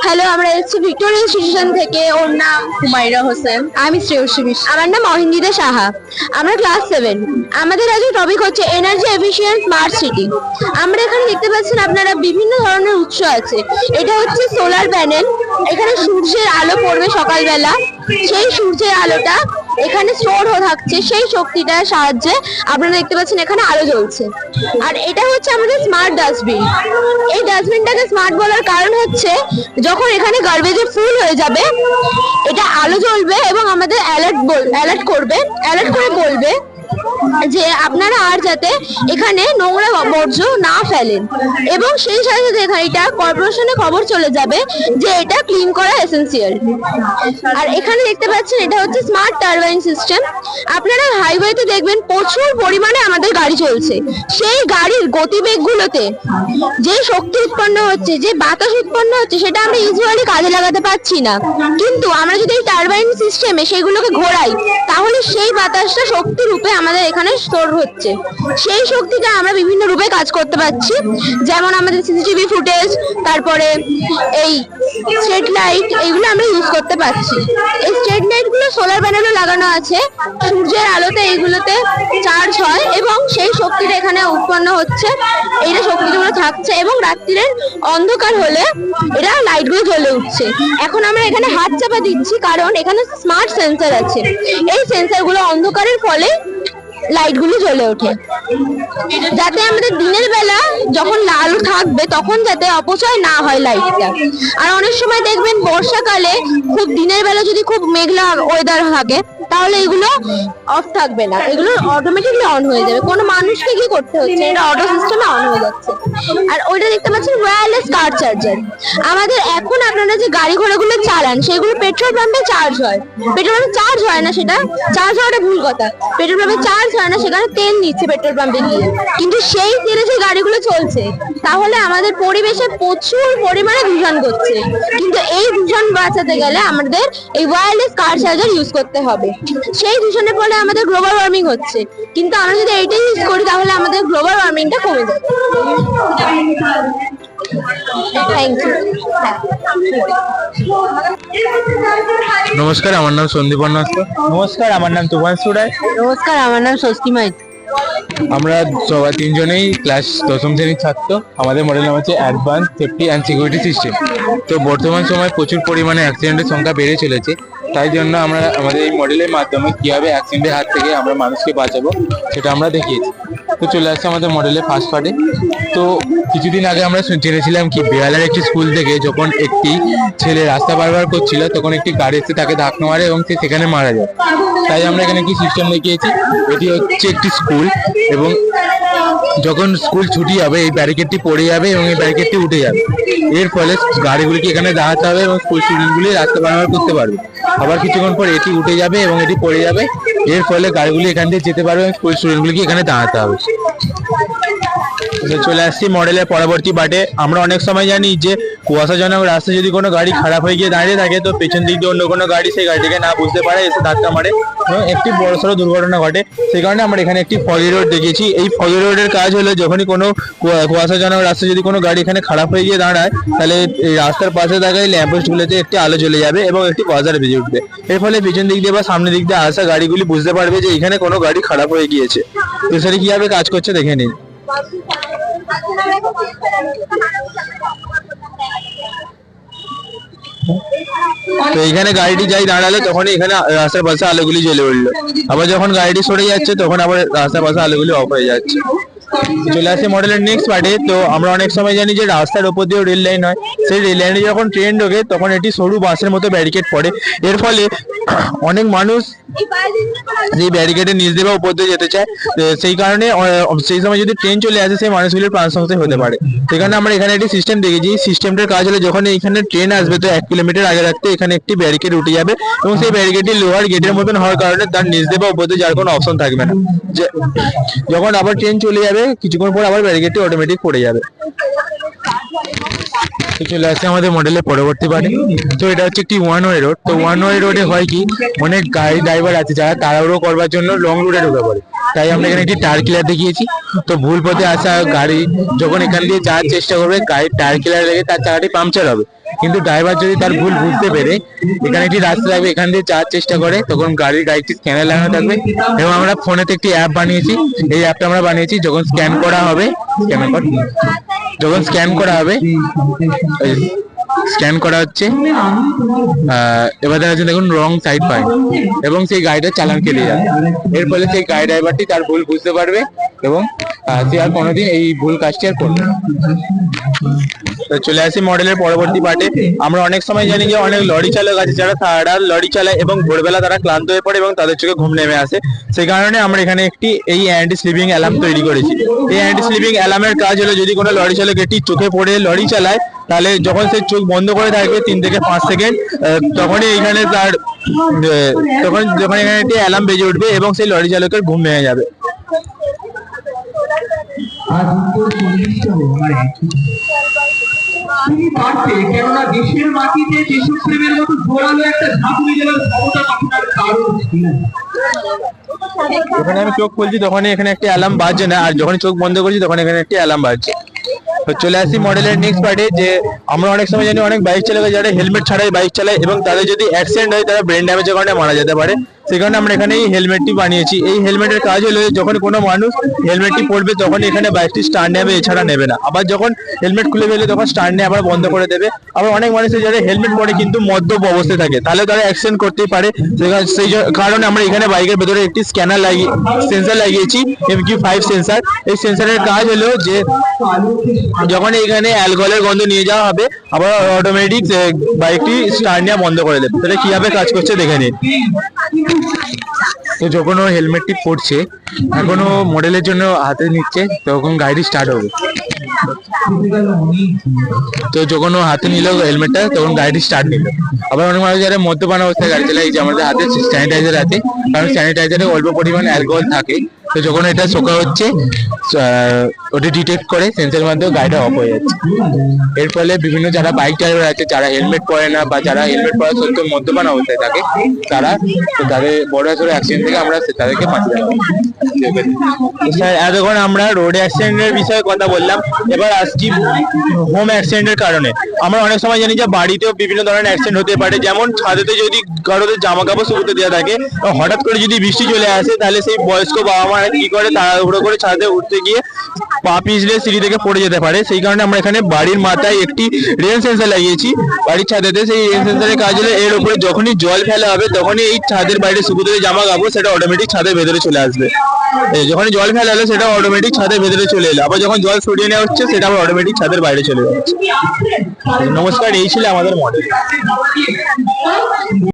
Hello, আমরা এসেছি Victoria station থেকে। ওর নাম হুমায়রা হোসেন। আমি শ্রেয়সী বিশ্বাস। আমার নাম অহিন্দিতা সাহা। আমরা ক্লাস 7। আমাদের আজকে টপিক হচ্ছে এনার্জি এফিশিয়েন্ট স্মার্ট সিটি। আমরা এখানে দেখতে পাচ্ছেন আপনারা বিভিন্ন ধরনের উৎস আছে। এটা হচ্ছে সোলার প্যানেল। এখানে সূর্যের আলো পড়বে সকালবেলা, সেই সূর্যের আলোটা এখানে স্টোর হয়ে থাকছে, সেই শক্তিটার সাহায্যে আপনারা দেখতে পাচ্ছেন এখানে আলো জ্বলছে। আর এটা হচ্ছে আমাদের স্মার্ট ডাস্টবিন। এই ডাস্টবিনটাকে স্মার্ট বলার কারণ হচ্ছে যখন এখানে গার্বেজে ফুল হয়ে যাবে এটা আলো জ্বলবে এবং আমাদের অ্যালার্ট করে বলবে যে আপনারা আর যাতে এখানে নোংরা বর্জ্য না ফেলেন, এবং সেই সাথে সাথে এখানে এটা কর্পোরেশনে খবর চলে যাবে যে এটা ক্লিন করা এসেনশিয়াল। আর এখানে দেখতে পাচ্ছেন এটা হচ্ছে স্মার্ট টারবাইন সিস্টেম। আপনারা হাইওয়েতে দেখবেন প্রচুর পরিমাণে আমাদের গাড়ি চলছে, সেই গাড়ির গতিবেগগুলোতে যে শক্তি উৎপন্ন হচ্ছে, যে বাতাস উৎপন্ন হচ্ছে, সেটা আমরা ইউজুয়ালি কাজে লাগাতে পারছি না। কিন্তু আমরা যদি এই টারবাইন সিস্টেমে সেগুলোকে ঘোরাই তাহলে সেই বাতাসটা শক্তি রূপে আমাদের এখানে স্টোর হচ্ছে। সেই শক্তিটা আমরা বিভিন্ন রূপে কাজ করতে পারছি, যেমন আমাদের সিসিটিভি ফুটেজ, তারপরে এই স্ট্রিট লাইট, এইগুলো আমরা ইউজ করতে পারছি। এই স্ট্রিট লাইট গুলো সোলার প্যানেলে লাগানো আছে, সূর্যের আলোতে এইগুলোতে চার্জ হয় এবং সেই শক্তিটা এখানে উৎপন্ন হচ্ছে, এইটা শক্তিগুলো থাকছে এবং রাত্রির অন্ধকার হলে এটা লাইট গুলো জ্বলে উঠছে। এখন আমরা এখানে হাত চাপা দিচ্ছি কারণ এখানে স্মার্ট সেন্সর আছে। এই সেন্সর গুলো অন্ধকারের ফলে লাইট গুলো জ্বলে ওঠে, যাতে আমাদের দিনের বেলা যখন আলো থাকবে তখন যাতে অপচয় না হয় লাইটটা। আর অনেক সময় দেখবেন বর্ষাকালে খুব দিনের বেলা যদি খুব মেঘলা ওয়েদার থাকে তাহলে এগুলো অফ থাকবে না, এগুলো অটোমেটিকলি অন হয়ে যাবে। কোনো মানুষকে কি করতে হচ্ছে, এটা অটো সিস্টেমে অন হয়ে যাচ্ছে। আর ওইটা দেখতে পাচ্ছেন ওয়্যারলেস কার চার্জার। আমাদের এখন আপনারা যে গাড়ি ঘোড়াগুলো চালান সেগুলো পেট্রোল পাম্পে চার্জ হয়, পেট্রোল পাম্পে চার্জ হয় না, সেটা চার্জ হওয়াটা ভুল কথা। পেট্রোল পাম্পে চার্জ হয় না, সেখানে তেল নিচ্ছে পেট্রোল পাম্পে গিয়ে, কিন্তু সেই তেলে যে গাড়িগুলো চলছে তাহলে আমাদের পরিবেশে প্রচুর পরিমাণে দূষণ করছে। কিন্তু এই দূষণ বাঁচাতে গেলে আমাদের এই ওয়্যারলেস কার চার্জার ইউজ করতে হবে। সেই দূষণের ফলে আমাদের গ্লোবাল ওয়ার্মিং হচ্ছে, কিন্তু আমরা যদি এইটা ইউজ করি তাহলে আমাদের গ্লোবাল ওয়ার্মিংটা কমে যাবে। Thank you. নমস্কার, আমার নাম সন্দীপন নস্কর। নমস্কার, আমার নাম তুফানসু রায়। নমস্কার, আমার নাম স্বস্তি মাইতি। আমরা সবাই তিনজনেই ক্লাস 10ম শ্রেণীর ছাত্র। আমাদের মডেল নাম হচ্ছে advance safety and security system. তো বর্তমান সময় প্রচুর পরিমাণে অ্যাক্সিডেন্টের সংখ্যা বেড়ে চলেছে, তাই জন্য আমরা আমাদের এই মডেলের মাধ্যমে কিভাবে অ্যাক্সিডেন্টের হাত থেকে আমরা মানুষকে বাঁচাবো সেটা আমরা দেখিয়েছি। তো চলে আসছে আমাদের মডেলের ফার্স্ট পার্টে। তো কিছুদিন আগে আমরা জেনেছিলাম কি বেহালার একটি স্কুল থেকে যখন একটি ছেলে রাস্তা পারাপার করছিল তখন একটি গাড়ি এসে তাকে ধাক্কা মারে এবং সে সেখানে মারা যায়। তাই আমরা এখানে একটি সিস্টেম দেখিয়েছি। এটি হচ্ছে একটি স্কুল, এবং যখন স্কুল ছুটি হবে এই ব্যারিকেডটি পড়ে যাবে এবং এই ব্যারিকেডটি উঠে যাবে। এর ফলে গাড়িগুলিকে এখানে দাঁড়াতে হবে এবং স্কুল স্টুডেন্টগুলি রাস্তা পারাপার করতে পারবে। আবার কিছুক্ষণ পর এটি উঠে যাবে এবং এটি পড়ে যাবে, এর ফলে গাড়িগুলি এখান দিয়ে যেতে পারবে এবং স্কুল স্টুডেন্টগুলিকে এখানে দাঁড়াতে হবে। চলে আসছি মডেলের পরবর্তী পার্টে। আমরা অনেক সময় জানি যে কুয়াশাজনক রাস্তায় যদি কোনো গাড়ি খারাপ হয়ে গিয়ে দাঁড়িয়ে থাকে তো পেছন দিক দিয়ে অন্য কোনো গাড়ি সেই গাড়িটিকে না বুঝতে পারে, এসে ধাক্কা মারে এবং একটি বড়সড় দুর্ঘটনা ঘটে। সেই কারণে আমরা এখানে একটি ফগি রোড দেখিয়েছি। এই ফগি রোডের কাজ হলো যখনই কোনো কুয়াশাজনক রাস্তায় যদি কোনো গাড়ি এখানে খারাপ হয়ে গিয়ে দাঁড়ায় তাহলে এই রাস্তার পাশে থাকা এই ল্যাম্পপোস্টগুলোতে একটি আলো জ্বলে যাবে এবং একটি বাজার বেজে উঠবে। এর ফলে পেছন দিক দিয়ে বা সামনের দিক দিয়ে আসা গাড়িগুলি বুঝতে পারবে যে এখানে কোনো গাড়ি খারাপ হয়ে গিয়েছে। তো সেটা কিভাবে কাজ করছে দেখে নিন। তো এখানে গাড়িটি যাই দাঁড়ালো তখন এখানে রাস্তার পাশে আলোগুলি জ্বলে উঠলো, আবার যখন গাড়িটি সরে যাচ্ছে তখন আবার রাস্তার পাশে আলোগুলি অফ হয়ে যাচ্ছে। চলে আসে মডেলের নেক্সট পার্টে। তো আমরা অনেক সময় জানি যে রাস্তার উপর দিয়েও রেল লাইন হয়, সেই রেল লাইনে যখন ট্রেন ঢোকে তখন এটি সরু বাসের মতো ব্যারিকেড পড়ে। এর ফলে অনেক মানুষ যে ব্যারিকেডের নিচ দিয়ে বা উপর দিয়ে যেতে চায়, সেই কারণে সেই সময় যদি ট্রেন চলে আসে সেই মানুষগুলির প্রাণ সংশয় হতে পারে। সেই কারণে আমরা এখানে একটি সিস্টেম দেখেছি। সিস্টেমটার কাজ হলো যখন এখানে ট্রেন আসবে তো 1 কিলোমিটার আগে রাখতে এখানে একটি ব্যারিকেড উঠে যাবে এবং সেই ব্যারিকেডটি লোহার গেটের মতন হওয়ার কারণে তার নিচ দিয়ে বা উপর দিয়ে যাওয়ার কোনো অপশন থাকবে না। যখন আবার ট্রেন চলে যাবে কিছুক্ষণ পর আবার ব্যারিকেডটি অটোমেটিক পড়ে যাবে। তো চলে আসছে আমাদের মডেলের পরবর্তী পার্টে। তো এটা হচ্ছে একটি ওয়ান ওয়ে রোড। তো ওয়ান ওয়ে রোডে হয় কি, অনেক গাড়ি ড্রাইভার আছে যারা তাড়াহুড়ো করবার জন্য লং রুটে ঢুকে পড়ে। তাই আমরা এখানে একটি টায়ার কিলার দেখিয়েছি। তো ভুল পথে আসা গাড়ি যখন এখান দিয়ে যাওয়ার চেষ্টা করবে, গাড়ির টায়ার কিলার লেগে তার চাকাটি পাংচার হবে। কিন্তু ড্রাইভার যদি তার ভুল বুঝতে পেরে এখানে একটি রাস্তা থাকবে, এখান দিয়ে যাওয়ার চেষ্টা করে, তখন গাড়িটি স্ক্যানার লাগানো থাকবে। এবং আমরা ফোনেতে একটি অ্যাপ বানিয়েছি। এই অ্যাপটা আমরা বানিয়েছি, যখন স্ক্যান করা হবে, যখন স্ক্যান করা হবে, স্ক্যান করা হচ্ছে, এবার দেখা যাচ্ছে দেখুন রং সাইড পাই এবং সেই গাড়িটা চালান কেটে যাবে। এর ফলে সেই গাড়ি ড্রাইভারটি তার ভুল বুঝতে পারবে এবং সে আর কোনোদিন এই ভুল কাজটি আর করবে না। তো চলে আসি মডেলের পরবর্তী পার্টে। আমরা অনেক সময় জানি যে অনেক লরি চালক আছে যারা সারারাত লরি চালায় এবং ভোরবেলা তারা ক্লান্ত হয়ে পড়ে এবং তাদের চোখে ঘুম নেমে আসে। সেই কারণে আমরা এখানে একটি এই অ্যান্টি স্লিপিং অ্যালার্ম তৈরি করেছি। এই অ্যান্টি স্লিপিং অ্যালার্মের কাজ হলো, যদি কোনো লরি চালক এটি চোখে পড়ে লরি চালায়, তাহলে যখন সে চোখ বন্ধ করে থাকবে 3 থেকে 5 সেকেন্ড, তখনই এখানে তার যখন এখানে একটি অ্যালার্ম বেজে উঠবে এবং সেই লরি চালকের ঘুম ভেঙে যাবে। কেননা দেশের মাটিতে দেশপ্রেমের মতো জোরালো একটা ঝাঁকুনি দেওয়ার ক্ষমতা আপনার কারণ ছিল। যখন আমি চোখ খুলছি তখনই এখানে একটি অ্যালার্ম বাজছে না, আর যখন চোখ বন্ধ করছি তখন এখানে একটি অ্যালার্ম বাজছে। তো চলে আসি মডেলের নেক্সট পার্টে, যে আমরা অনেক সময় জানি অনেক বাইক চালক যারা হেলমেট ছাড়াই বাইক চালায় এবং তাদের যদি অ্যাক্সিডেন্ট হয় তারা ব্রেন ড্যামেজের কারণে মারা যেতে পারে। সেই কারণে আমরা এখানে এই হেলমেটটি বানিয়েছি। এই হেলমেটের কাজ হলো, যখন কোনো মানুষ হেলমেটটি পরবে তখন এখানে বাইকটি স্টার্ট নেবে, এছাড়া নেবে না। আবার যখন হেলমেট খুলে ফেলে তখন স্টার্ট নিয়ে আবার বন্ধ করে দেবে। আবার অনেক মানুষের যারা হেলমেট পরে কিন্তু মদ্যপ অবস্থায় থাকে, তাহলে তারা অ্যাক্সিডেন্ট করতেই পারে। সেই কারণে আমরা এখানে বাইকের ভেতরে একটি সেন্সার লাগিয়েছি, MQ5 সেন্সার। এই সেন্সারের কাজ হলো যে যখন এখানে অ্যালকোহলের গন্ধ নিয়ে যাওয়া হবে, আবার অটোমেটিক বাইকটি স্টার্ট নেওয়া বন্ধ করে দেবে। তাহলে কিভাবে কাজ করছে দেখে নিন। তো যখন ও হেলমেটটি পরছে, এখন ও মডেলের জন্য হাতে নিচ্ছে, তখন গাড়ি স্টার্ট হবে। তো যখন ও হাতে নিল হেলমেটটা, তখন গাড়িটি স্টার্ট নিল। আবার অনেক মানুষ যারা মদ্যপান অবস্থায় গাড়ি চালায়, এই যে আমাদের হাতে স্যানিটাইজার আছে, কারণ স্যানিটাইজারে অল্প পরিমাণ অ্যালকোহল থাকে। তো যখন এটা শোকা হচ্ছে, ওটা ডিটেক্ট করে সেন্সরের মাধ্যমে গাড়িটা অফ হয়ে যাচ্ছে। এর ফলে বিভিন্ন যারা বাইক ড্রাইভার আছে, যারা হেলমেট পরে না বা যারা হেলমেট পরা সত্ত্বেও মদ্যপান অবস্থায় থাকে, তাদের বড় সড়ো অ্যাক্সিডেন্ট থেকে আমরা তাদেরকে বাঁচিয়ে রাখবো। স্যার, এতক্ষণ আমরা রোড অ্যাক্সিডেন্টের বিষয়ে কথা বললাম, এবার আসছি হোম অ্যাক্সিডেন্টের কারণে। আমরা অনেক সময় জানি যে বাড়িতেও বিভিন্ন ধরনের অ্যাক্সিডেন্ট হতে পারে, যেমন ছাদেতে যদি কারোদের জামা কাপড় শুকোতে দেওয়া থাকে, হঠাৎ করে যদি বৃষ্টি চলে আসে, তাহলে সেই বয়স্ক বাবা মা কি করে, তাড়াহুড়ো করে ছাদে উঠতে গিয়ে পা পিছলে সিঁড়ি থেকে পড়ে যেতে পারে। সেই কারণে আমরা এখানে বাড়ির মাথায় একটি রেন সেন্সার লাগিয়েছি বাড়ির ছাদেতে। সেই রেন সেন্সারের কাজ হলো, এর উপরে যখনই জল ফেলা হবে তখনই এই ছাদের বাইরে শুকোতে জামা কাপড় সেটা অটোমেটিক ছাদের ভেতরে চলে আসবে। যখন জল ফেলা হলো সেটা অটোমেটিক ছাদের ভেতরে চলে এলো, আবার যখন জল সরিয়ে নেওয়া হচ্ছে সেটা আবার অটোমেটিক ছাদের বাইরে চলে যাচ্ছে। নমস্কার, এই ছিল আমাদের মডেল।